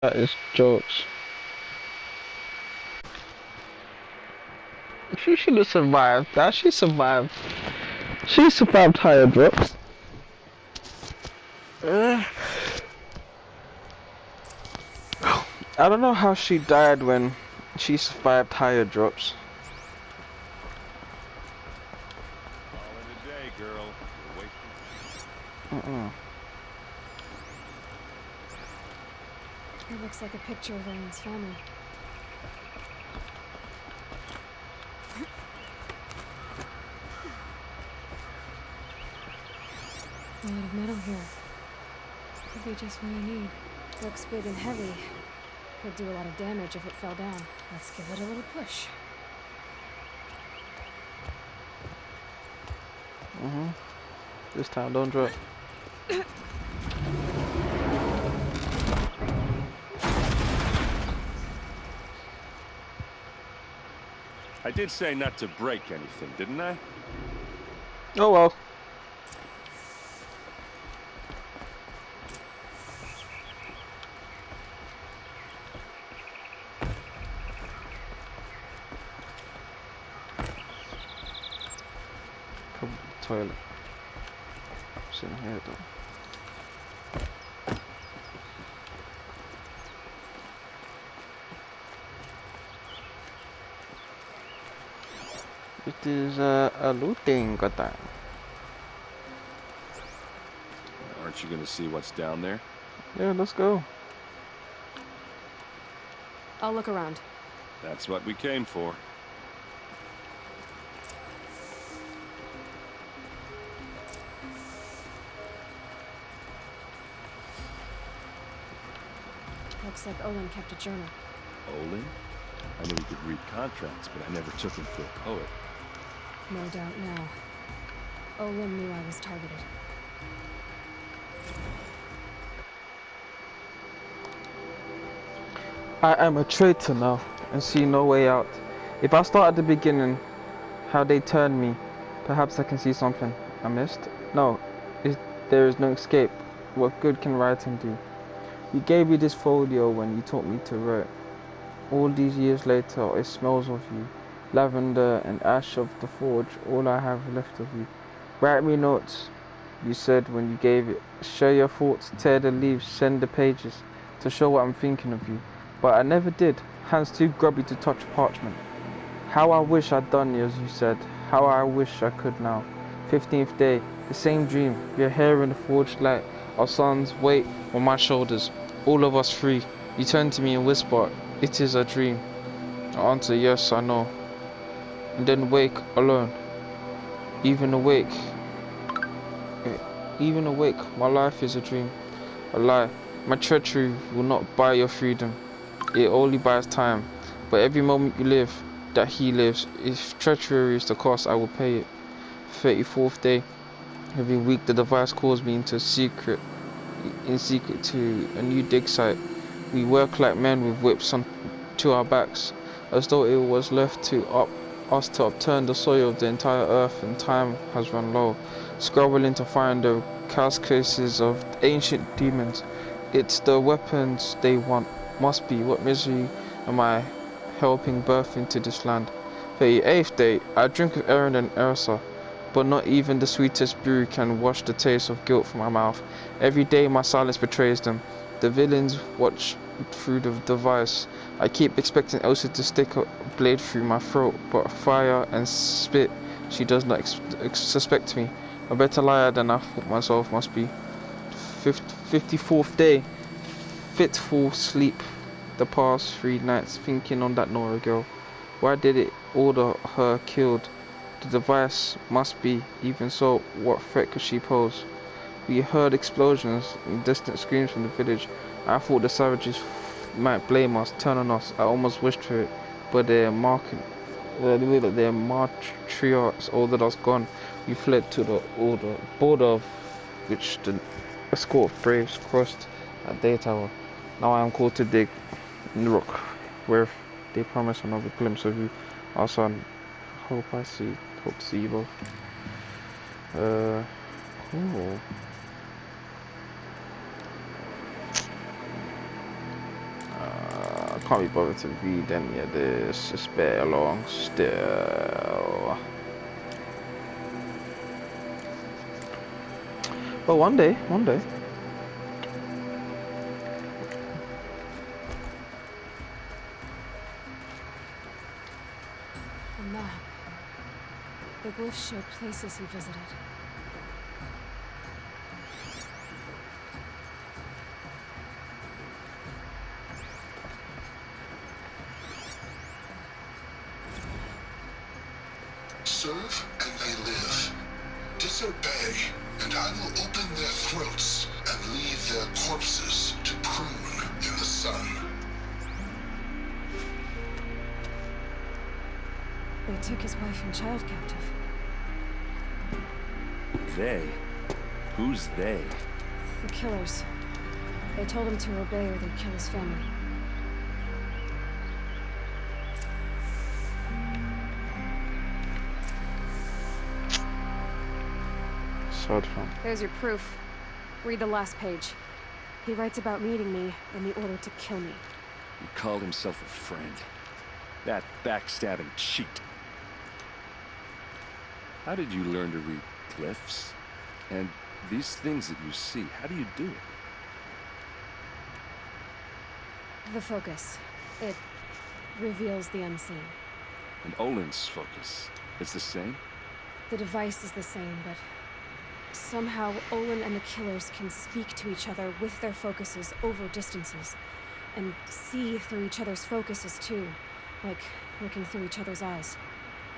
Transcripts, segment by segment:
That is jokes. She should have survived that. She survived. She survived higher drops. Uh, I don't know how she died when she survived higher drops. Call it a day, girl. You're wasting. Uh-uh. It looks like a picture of Ellen's family. A lot of metal here. Could be just what I need. Looks big and heavy. Could do a lot of damage if it fell down. Let's give it a little push. This time, don't drop. I did say not to break anything, didn't I? Oh well. Come toilet. Sitting here though. It is a looting time. Aren't you gonna see what's down there? Yeah, let's go. I'll look around. That's what we came for. Looks like Olin kept a journal. Olin? I knew he could read contracts, but I never took him for a poet. No doubt now. Olin knew I was targeted. I am a traitor now and see no way out. If I start at the beginning, how they turned me, perhaps I can see something I missed. No, there is no escape. What good can writing do? You gave me this folio when you taught me to write. All these years later, it smells of you. Lavender and ash of the forge, all I have left of you. Write me notes, you said when you gave it. Share your thoughts, tear the leaves, send the pages, to show what I'm thinking of you. But I never did, hands too grubby to touch parchment. How I wish I'd done as you said, how I wish I could now. 15th day, the same dream, your hair in the forged light, our son's weight on my shoulders, all of us free. You turn to me and whisper, it is a dream. I answer, yes, I know. And then wake alone. Even awake, even awake, my life is a dream, a lie. My treachery will not buy your freedom. It only buys time. But every moment you live, that he lives, if treachery is the cost, I will pay it. 34th day. Every week the device calls me in secret to a new dig site. We work like men with whips on to our backs, as though it was left to us to upturn the soil of the entire earth, and time has run low. Scrabbling to find the carcasses of ancient demons. It's the weapons they want. Must be. What misery am I helping birth into this land? 38th day. I drink with Aaron and Ursa, but not even the sweetest brew can wash the taste of guilt from my mouth. Every day my silence betrays them. The villains watch through the device. I keep expecting Elsa to stick a blade through my throat, but fire and spit, she does not suspect me. A better liar than I thought myself must be. 54th day. Fitful sleep. The past 3 nights thinking on that Nora girl. Why did it order her killed? The device must be. Even so, what threat could she pose? We heard explosions and distant screams from the village. I thought the savages might blame us, turn on us. I almost wished for it, but their matriarchs ordered us gone. We fled to the border of which the escort of braves crossed at Day Tower. Now I am called to dig in the rock, where they promise another glimpse of you, our son. Hope to see you both. Cool. can't be bothered to read any of this. It's better long still. But one day. A map. The glyphs show places he visited. Serve and they live. Disobey, and I will open their throats and leave their corpses to prune in the sun. They took his wife and child captive. They? Who's they? The killers. They told him to obey or they'd kill his family. Sad fun. There's your proof. Read the last page. He writes about meeting me and the order to kill me. He called himself a friend. That backstabbing cheat. How did you learn to read glyphs? And these things that you see, how do you do it? The focus. It reveals the unseen. And Olin's focus, it's the same? The device is the same, but somehow Olin and the killers can speak to each other with their focuses over distances. And see through each other's focuses too. Like looking through each other's eyes.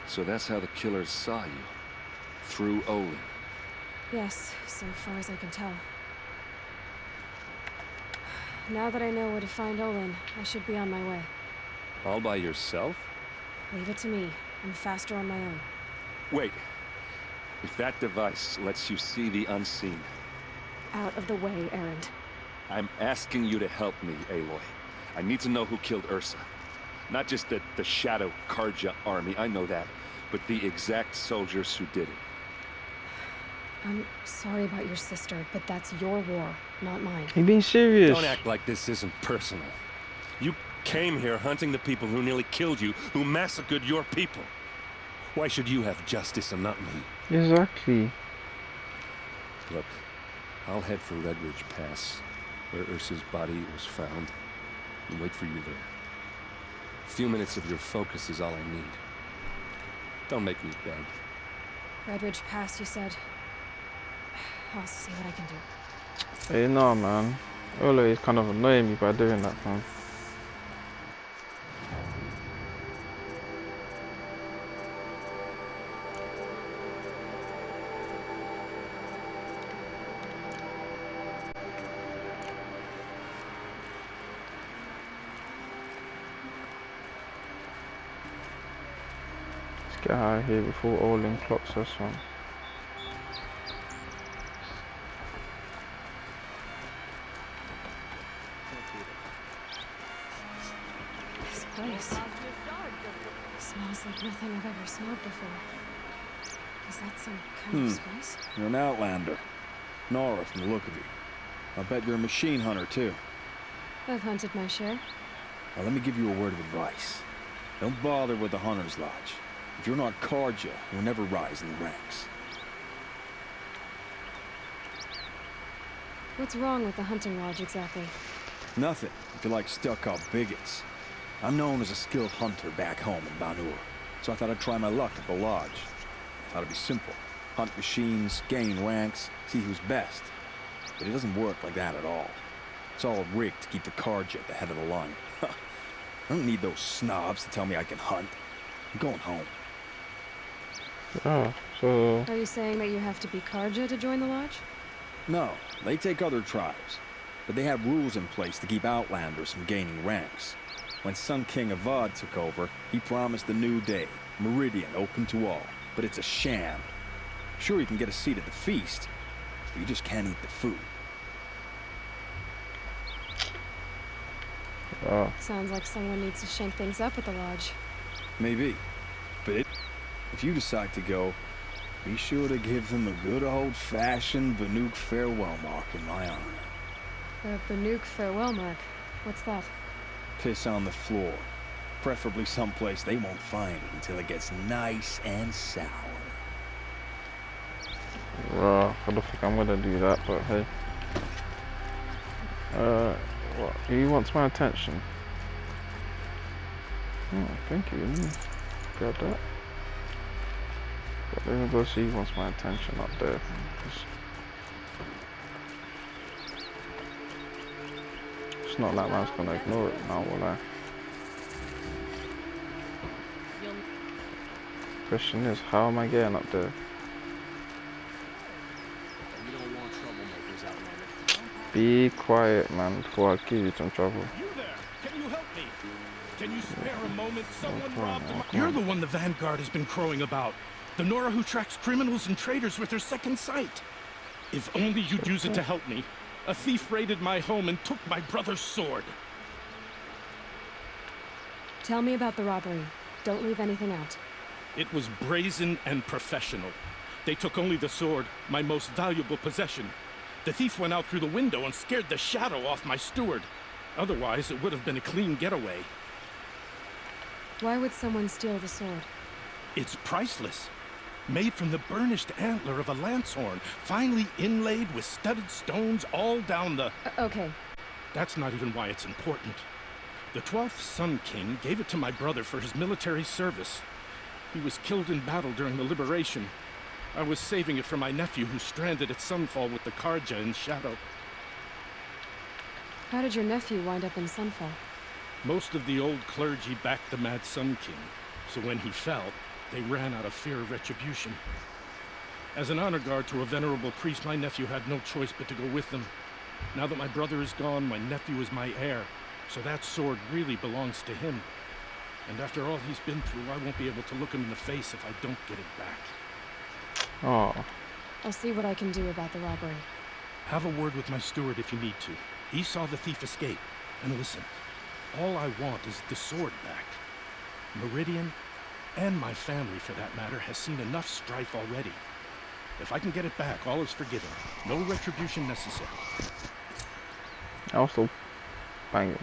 So that's how the killers saw you. Through Olin. Yes, so far as I can tell. Now that I know where to find Olin, I should be on my way. All by yourself? Leave it to me. I'm faster on my own. Wait. If that device lets you see the unseen, Out of the way, Erend. I'm asking you to help me, Aloy. I need to know who killed Ursa. Not just the Shadow Karja army, I know that, but the exact soldiers who did it. I'm sorry about your sister, but that's your war, not mine. You being serious? Don't act like this isn't personal. You came here hunting the people who nearly killed you, who massacred your people. Why should you have justice and not me? Exactly. Look, I'll head for Red Ridge Pass, where Ursa's body was found, and wait for you there. A few minutes of your focus is all I need. Don't make me beg. Redridge Pass, you said. I'll see what I can do. Hey, no, man. Ola is kind of annoying me by doing that, man. Let's get out of here before Olin clocks us, man. This place smells like nothing I've ever smelled before. Is that some kind of spice? You're an outlander. Nora from the look of you. I bet you're a machine hunter, too. I've hunted my share. Now let me give you a word of advice. Don't bother with the Hunter's Lodge. If you're not Karja, you'll never rise in the ranks. What's wrong with the hunting lodge exactly? Nothing, if you like stuck-up bigots. I'm known as a skilled hunter back home in Banur, so I thought I'd try my luck at the lodge. I thought it'd be simple. Hunt machines, gain ranks, see who's best. But it doesn't work like that at all. It's all rigged to keep the Karja at the head of the line. I don't need those snobs to tell me I can hunt. I'm going home. Oh, so... Are you saying that you have to be Karja to join the lodge? No, they take other tribes. But they have rules in place to keep outlanders from gaining ranks. When Sun King Avad took over, he promised a new day, Meridian open to all. But it's a sham. Sure, you can get a seat at the feast, but you just can't eat the food. Oh. Sounds like someone needs to shake things up at the lodge. Maybe. But if you decide to go, be sure to give them a good old-fashioned Banuk farewell mark in my honor. The Banuk farewell mark. What's that? piss on the floor. Preferably someplace they won't find it until it gets nice and sour. I don't think I'm gonna do that, but hey. What? He wants my attention. Oh, thank you. Grab that. But let me go see he wants my attention up there. It's not like man's gonna ignore it now, will I? Question is, how am I getting up there? Be quiet, man, before I give you some trouble. You there? Can you help me? Can you spare a moment? Someone come on, robbed man, my... come You're on. the one the Vanguard has been crowing about. The Nora who tracks criminals and traitors with her second sight. If only you'd use it to help me. A thief raided my home and took my brother's sword. Tell me about the robbery. Don't leave anything out. It was brazen and professional. They took only the sword, my most valuable possession. The thief went out through the window and scared the shadow off my steward. Otherwise, it would have been a clean getaway. Why would someone steal the sword? It's priceless. Made from the burnished antler of a lancehorn, finely inlaid with studded stones all down the... Okay. That's not even why it's important. The 12th Sun King gave it to my brother for his military service. He was killed in battle during the liberation. I was saving it for my nephew who's stranded at Sunfall with the Karja in Shadow. How did your nephew wind up in Sunfall? Most of the old clergy backed the Mad Sun King, so when he fell, they ran out of fear of retribution. As an honor guard to a venerable priest, my nephew had no choice but to go with them. Now that my brother is gone, my nephew is my heir, so that sword really belongs to him. And after all he's been through, I won't be able to look him in the face if I don't get it back. Oh, I'll see what I can do about the robbery. Have a word with my steward if you need to. He saw the thief escape. And listen, all I want is the sword back. Meridian, and my family for that matter, has seen enough strife already. If I can get it back, all is forgiven. No retribution necessary. also banging.